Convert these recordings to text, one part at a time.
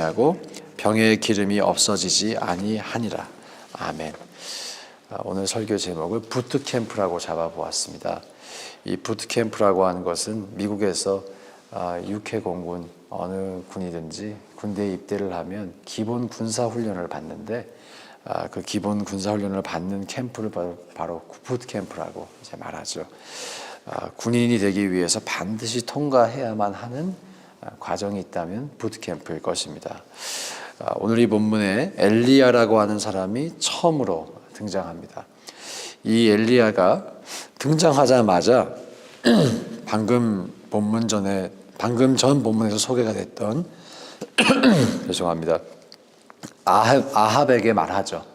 아니하고 병의 기름이 없어지지 아니하니라. 아멘. 오늘 설교 제목을 부트캠프라고 잡아보았습니다. 이 부트캠프라고 하는 것은 미국에서 육해공군 어느 군이든지 군대에 입대를 하면 기본 군사훈련을 받는데 그 기본 군사훈련을 받는 캠프를 바로 부트캠프라고 이제 말하죠. 군인이 되기 위해서 반드시 통과해야만 하는 과정이 있다면 부트캠프일 것입니다. 오늘 이 본문에 엘리야라고 하는 사람이 처음으로 등장합니다. 이 엘리야가 등장하자마자 방금 전 본문에서 소개가 됐던 죄송합니다. 아합에게 말하죠.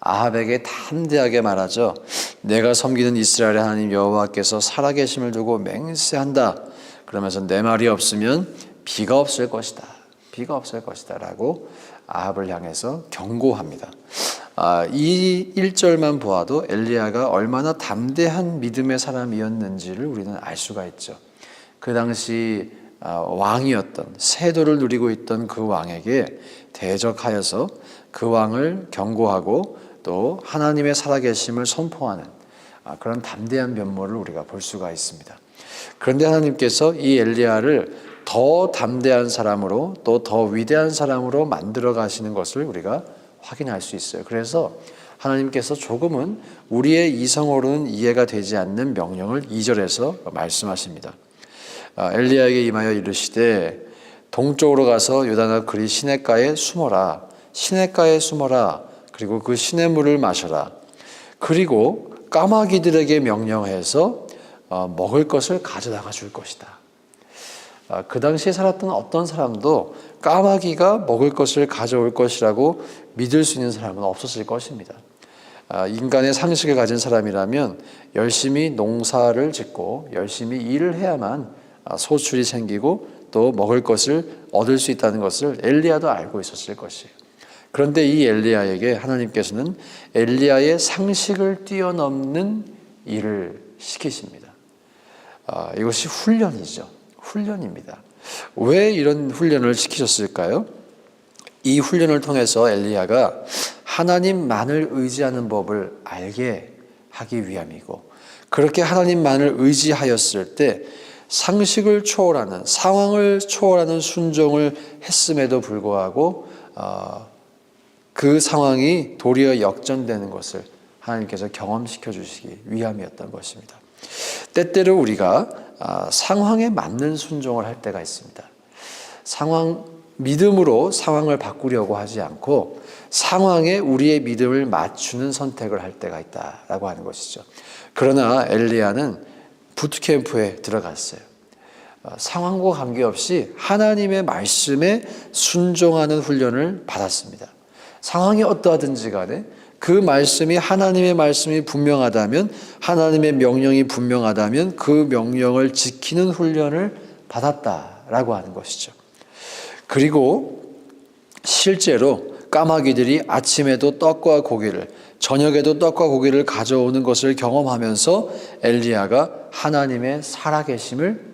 아합에게 담대하게 말하죠. 내가 섬기는 이스라엘의 하나님 여호와께서 살아계심을 두고 맹세한다. 그러면서 내 말이 없으면 비가 없을 것이다. 비가 없을 것이다 라고 아합을 향해서 경고합니다. 이 1절만 보아도 엘리야가 얼마나 담대한 믿음의 사람이었는지를 우리는 알 수가 있죠. 그 당시 왕이었던 세도를 누리고 있던 그 왕에게 대적하여서 그 왕을 경고하고 또 하나님의 살아계심을 선포하는 그런 담대한 면모를 우리가 볼 수가 있습니다. 그런데 하나님께서 이 엘리야를 더 담대한 사람으로 또 더 위대한 사람으로 만들어 가시는 것을 우리가 확인할 수 있어요. 그래서 하나님께서 조금은 우리의 이성으로는 이해가 되지 않는 명령을 2절에서 말씀하십니다. 엘리야에게 임하여 이르시되 동쪽으로 가서 요단강 그리 시냇가에 숨어라. 시냇가에 숨어라. 그리고 그 시냇물을 마셔라. 그리고 까마귀들에게 명령해서 먹을 것을 가져다가 줄 것이다. 그 당시에 살았던 어떤 사람도 까마귀가 먹을 것을 가져올 것이라고 믿을 수 있는 사람은 없었을 것입니다. 인간의 상식을 가진 사람이라면 열심히 농사를 짓고 열심히 일을 해야만 소출이 생기고 또 먹을 것을 얻을 수 있다는 것을 엘리야도 알고 있었을 것이에요. 그런데 이 엘리야에게 하나님께서는 엘리야의 상식을 뛰어넘는 일을 시키십니다. 이것이 훈련이죠. 훈련입니다. 왜 이런 훈련을 시키셨을까요? 이 훈련을 통해서 엘리야가 하나님만을 의지하는 법을 알게 하기 위함이고, 그렇게 하나님만을 의지하였을 때 상식을 초월하는, 상황을 초월하는 순종을 했음에도 불구하고 그 상황이 도리어 역전되는 것을 하나님께서 경험시켜 주시기 위함이었던 것입니다. 때때로 우리가 상황에 맞는 순종을 할 때가 있습니다. 믿음으로 상황을 바꾸려고 하지 않고 상황에 우리의 믿음을 맞추는 선택을 할 때가 있다라고 하는 것이죠. 그러나 엘리야는 부트캠프에 들어갔어요. 상황과 관계없이 하나님의 말씀에 순종하는 훈련을 받았습니다. 상황이 어떠하든지 간에 그 말씀이 하나님의 말씀이 분명하다면, 하나님의 명령이 분명하다면 그 명령을 지키는 훈련을 받았다라고 하는 것이죠. 그리고 실제로 까마귀들이 아침에도 떡과 고기를, 저녁에도 떡과 고기를 가져오는 것을 경험하면서 엘리야가 하나님의 살아계심을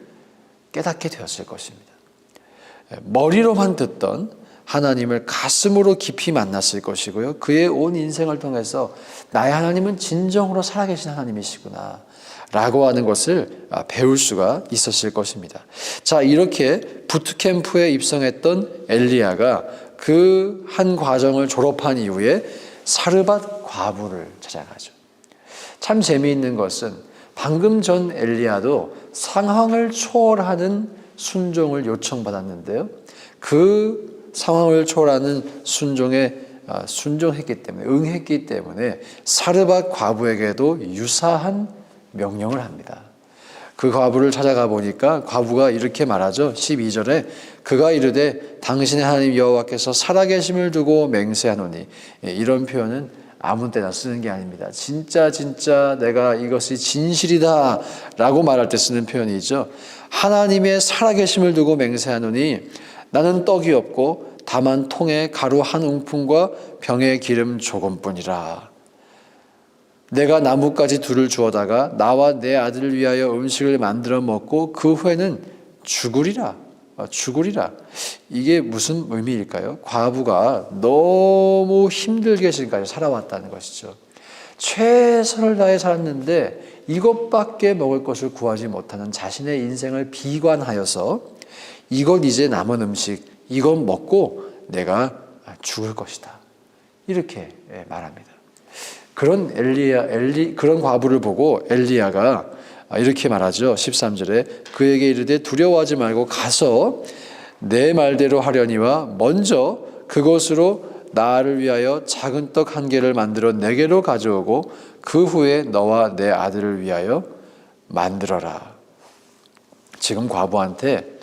깨닫게 되었을 것입니다. 머리로만 듣던 하나님을 가슴으로 깊이 만났을 것이고요. 그의 온 인생을 통해서 나의 하나님은 진정으로 살아계신 하나님이시구나 라고 하는 것을 배울 수가 있었을 것입니다. 자, 이렇게 부트캠프에 입성했던 엘리야가 그 한 과정을 졸업한 이후에 사르밧 과부를 찾아가죠. 참 재미있는 것은 방금 전 엘리야도 상황을 초월하는 순종을 요청받았는데요. 그 상황을 초월하는 순종에 순종했기 때문에, 응했기 때문에 사르밧 과부에게도 유사한 명령을 합니다. 그 과부를 찾아가 보니까 과부가 이렇게 말하죠. 12절에 그가 이르되 당신의 하나님 여호와께서 살아계심을 두고 맹세하노니, 이런 표현은 아무 때나 쓰는 게 아닙니다. 진짜 내가 이것이 진실이다 라고 말할 때 쓰는 표현이죠. 하나님의 살아계심을 두고 맹세하노니 나는 떡이 없고 다만 통에 가루 한 움큼과 병에 기름 조금뿐이라. 내가 나뭇가지 둘을 주어다가 나와 내 아들을 위하여 음식을 만들어 먹고 그 후에는 죽으리라. 죽으리라. 이게 무슨 의미일까요? 과부가 너무 힘들게 지금까지 살아왔다는 것이죠. 최선을 다해 살았는데 이것밖에 먹을 것을 구하지 못하는 자신의 인생을 비관하여서 이것 이제 남은 음식, 이것 먹고 내가 죽을 것이다. 이렇게 말합니다. 그런 그런 과부를 보고 엘리야가 이렇게 말하죠. 13절에 그에게 이르되 두려워하지 말고 가서 내 말대로 하려니와 먼저 그것으로 나를 위하여 작은 떡 한 개를 만들어 내게로 가져오고 그 후에 너와 내 아들을 위하여 만들어라. 지금 과부한테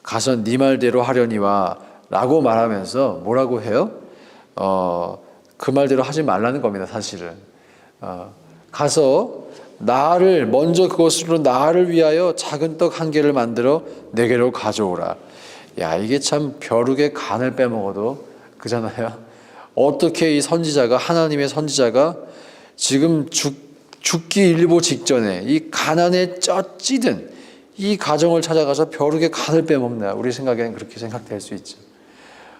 가서 네 말대로 하려니와 라고 말하면서 뭐라고 해요? 그 말대로 하지 말라는 겁니다. 사실은 가서 나를 먼저 그것으로 나를 위하여 작은 떡 한 개를 만들어 내게로 가져오라. 야, 이게 참 벼룩의 간을 빼먹어도 그잖아요. 어떻게 이 선지자가, 하나님의 선지자가 지금 죽기 일보 직전에 이 가난에 찌든 이 가정을 찾아가서 벼룩의 간을 빼먹나. 우리 생각에는 그렇게 생각될 수 있죠.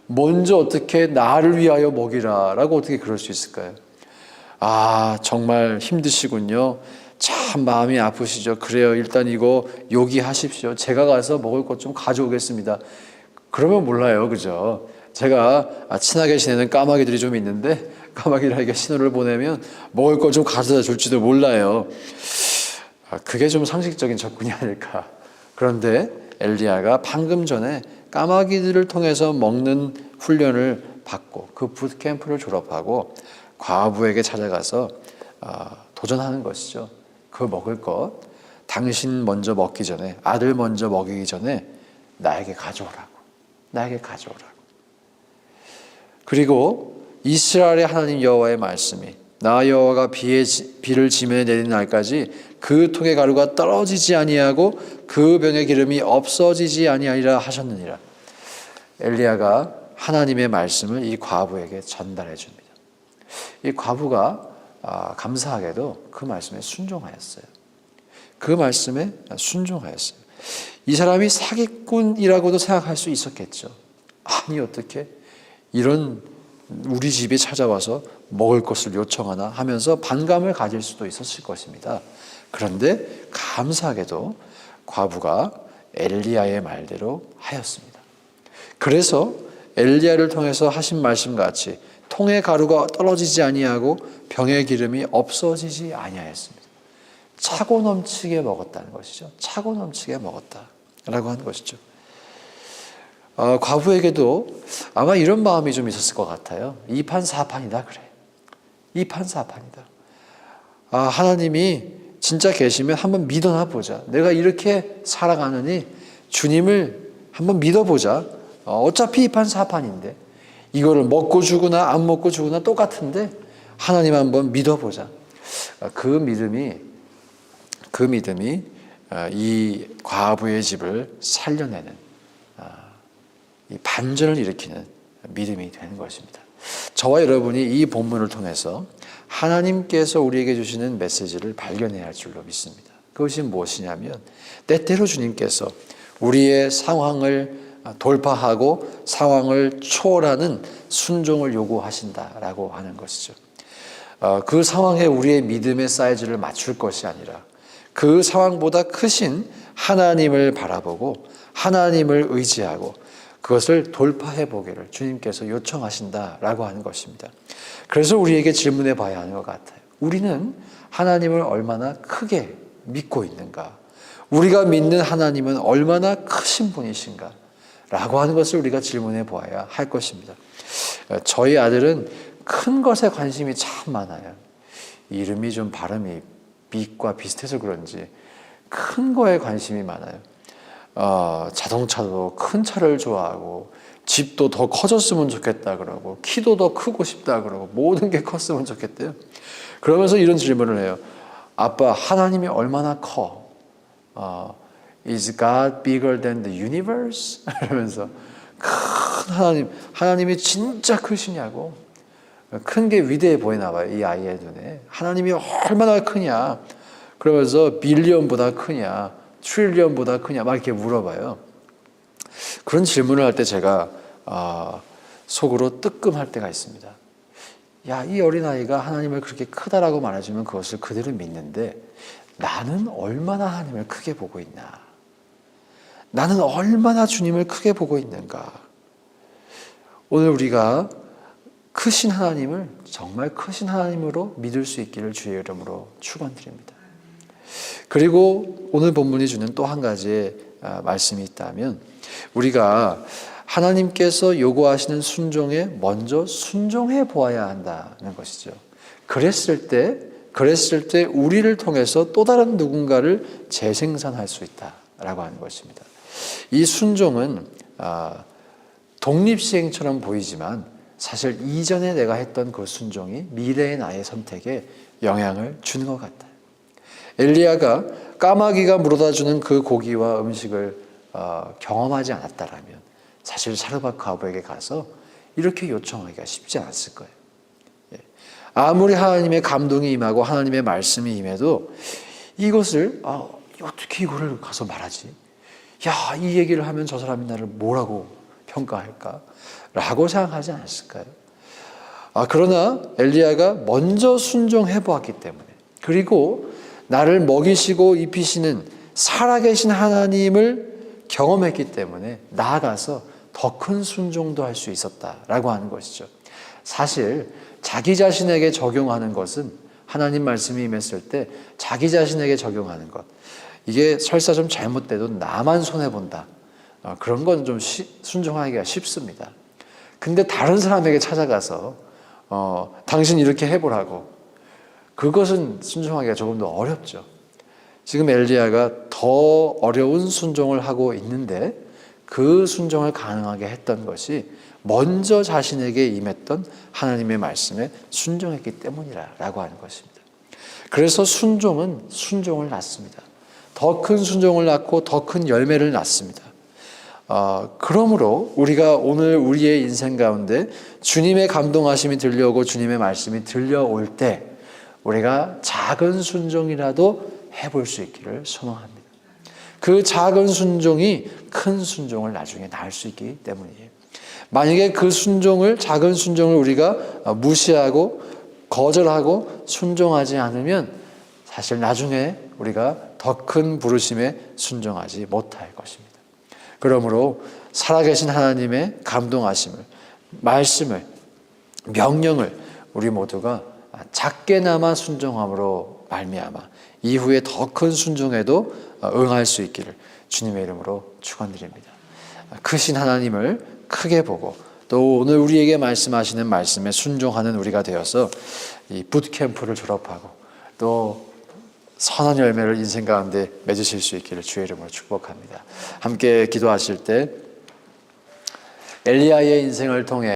먼저 어떻게 나를 위하여 먹이라 라고 어떻게 그럴 수 있을까요? 정말 힘드시군요. 참 마음이 아프시죠. 그래요, 일단 이거 요기하십시오. 제가 가서 먹을 것 좀 가져오겠습니다. 그러면 몰라요, 그죠? 제가 친하게 지내는 까마귀들이 좀 있는데 까마귀들에게 신호를 보내면 먹을 것 좀 가져다 줄지도 몰라요. 그게 좀 상식적인 접근이 아닐까. 그런데 엘리야가 방금 전에 까마귀들을 통해서 먹는 훈련을 받고 그 붓캠프를 졸업하고 과부에게 찾아가서 도전하는 것이죠. 그 먹을 것 당신 먼저 먹기 전에, 아들 먼저 먹이기 전에 나에게 가져오라고. 나에게 가져오라고. 그리고 이스라엘의 하나님 여호와의 말씀이 나 여호와가 비를 지면에 내리는 날까지 그 통의 가루가 떨어지지 아니하고 그 병의 기름이 없어지지 아니하리라 하셨느니라. 엘리야가 하나님의 말씀을 이 과부에게 전달해 줍니다. 이 과부가 감사하게도 그 말씀에 순종하였어요. 그 말씀에 순종하였어요. 이 사람이 사기꾼이라고도 생각할 수 있었겠죠. 아니 어떻게 이런 우리 집에 찾아와서 먹을 것을 요청하나 하면서 반감을 가질 수도 있었을 것입니다. 그런데 감사하게도 과부가 엘리야의 말대로 하였습니다. 그래서 엘리야를 통해서 하신 말씀같이 통의 가루가 떨어지지 아니하고 병의 기름이 없어지지 아니하였습니다. 차고 넘치게 먹었다는 것이죠. 차고 넘치게 먹었다라고 하는 것이죠. 과부에게도 아마 이런 마음이 좀 있었을 것 같아요. 이판사판이다 그래. 이판사판이다. 하나님이 진짜 계시면 한번 믿어나 보자. 내가 이렇게 살아가느니 주님을 한번 믿어보자. 어차피 이판사판인데 이거를 먹고 죽으나 안 먹고 죽으나 똑같은데 하나님 한번 믿어보자. 그 믿음이 이 과부의 집을 살려내는 이 반전을 일으키는 믿음이 되는 것입니다. 저와 여러분이 이 본문을 통해서 하나님께서 우리에게 주시는 메시지를 발견해야 할 줄로 믿습니다. 그것이 무엇이냐면 때때로 주님께서 우리의 상황을 돌파하고 상황을 초월하는 순종을 요구하신다라고 하는 것이죠. 그 상황에 우리의 믿음의 사이즈를 맞출 것이 아니라 그 상황보다 크신 하나님을 바라보고 하나님을 의지하고 그것을 돌파해 보기를 주님께서 요청하신다라고 하는 것입니다. 그래서 우리에게 질문해 봐야 하는 것 같아요. 우리는 하나님을 얼마나 크게 믿고 있는가? 우리가 믿는 하나님은 얼마나 크신 분이신가? 라고 하는 것을 우리가 질문해 보아야 할 것입니다. 저희 아들은 큰 것에 관심이 참 많아요. 이름이 좀 발음이 빛과 비슷해서 그런지 큰 거에 관심이 많아요. 자동차도 큰 차를 좋아하고 집도 더 커졌으면 좋겠다 그러고 키도 더 크고 싶다 그러고 모든 게 컸으면 좋겠대요. 그러면서 이런 질문을 해요. 아빠, 하나님이 얼마나 커? Is God bigger than the universe? 이러면서 큰 하나님이 진짜 크시냐고. 큰 게 위대해 보이나 봐요. 이 아이의 눈에. 하나님이 얼마나 크냐. 그러면서 빌리언보다 크냐. 트릴리언보다 크냐. 막 이렇게 물어봐요. 그런 질문을 할 때 제가 속으로 뜨끔할 때가 있습니다. 야, 이 어린아이가 하나님을 그렇게 크다라고 말해주면 그것을 그대로 믿는데 나는 얼마나 하나님을 크게 보고 있나? 나는 얼마나 주님을 크게 보고 있는가? 오늘 우리가 크신 하나님을 정말 크신 하나님으로 믿을 수 있기를 주의 이름으로 축원드립니다. 그리고 오늘 본문이 주는 또 한 가지의 말씀이 있다면 우리가 하나님께서 요구하시는 순종에 먼저 순종해 보아야 한다는 것이죠. 그랬을 때 우리를 통해서 또 다른 누군가를 재생산할 수 있다라고 하는 것입니다. 이 순종은 독립시행처럼 보이지만 사실 이전에 내가 했던 그 순종이 미래의 나의 선택에 영향을 주는 것 같아요. 엘리야가 까마귀가 물어다주는 그 고기와 음식을 경험하지 않았다라면 사실 사르밧 과부에게 가서 이렇게 요청하기가 쉽지 않았을 거예요. 아무리 하나님의 감동이 임하고 하나님의 말씀이 임해도 이것을 어떻게 이거를 가서 말하지? 야, 이 얘기를 하면 저 사람이 나를 뭐라고 평가할까? 라고 생각하지 않았을까요? 그러나 엘리야가 먼저 순종해 보았기 때문에 그리고 나를 먹이시고 입히시는 살아계신 하나님을 경험했기 때문에 나아가서 더 큰 순종도 할 수 있었다라고 하는 것이죠. 사실 자기 자신에게 적용하는 것은 하나님 말씀이 임했을 때 자기 자신에게 적용하는 것 이게 설사 좀 잘못돼도 나만 손해본다. 그런 건 좀 순종하기가 쉽습니다. 근데 다른 사람에게 찾아가서 당신 이렇게 해보라고 그것은 순종하기가 조금 더 어렵죠. 지금 엘리야가 더 어려운 순종을 하고 있는데 그 순종을 가능하게 했던 것이 먼저 자신에게 임했던 하나님의 말씀에 순종했기 때문이라고 하는 것입니다. 그래서 순종은 순종을 낳습니다. 더 큰 순종을 낳고 더 큰 열매를 낳습니다. 그러므로 우리가 오늘 우리의 인생 가운데 주님의 감동하심이 들려오고 주님의 말씀이 들려올 때 우리가 작은 순종이라도 해볼 수 있기를 소망합니다. 그 작은 순종이 큰 순종을 나중에 낳을 수 있기 때문이에요. 만약에 그 작은 순종을 우리가 무시하고 거절하고 순종하지 않으면 사실 나중에 우리가 더 큰 부르심에 순종하지 못할 것입니다. 그러므로 살아계신 하나님의 감동하심을, 말씀을, 명령을 우리 모두가 작게나마 순종함으로 말미암아 이후에 더 큰 순종에도 응할 수 있기를 주님의 이름으로 축원드립니다. 크신 하나님을 크게 보고 또 오늘 우리에게 말씀하시는 말씀에 순종하는 우리가 되어서 이 붓캠프를 졸업하고 또 선한 열매를 인생 가운데 맺으실 수 있기를 주의 이름으로 축복합니다. 함께 기도하실 때 엘리야의 인생을 통해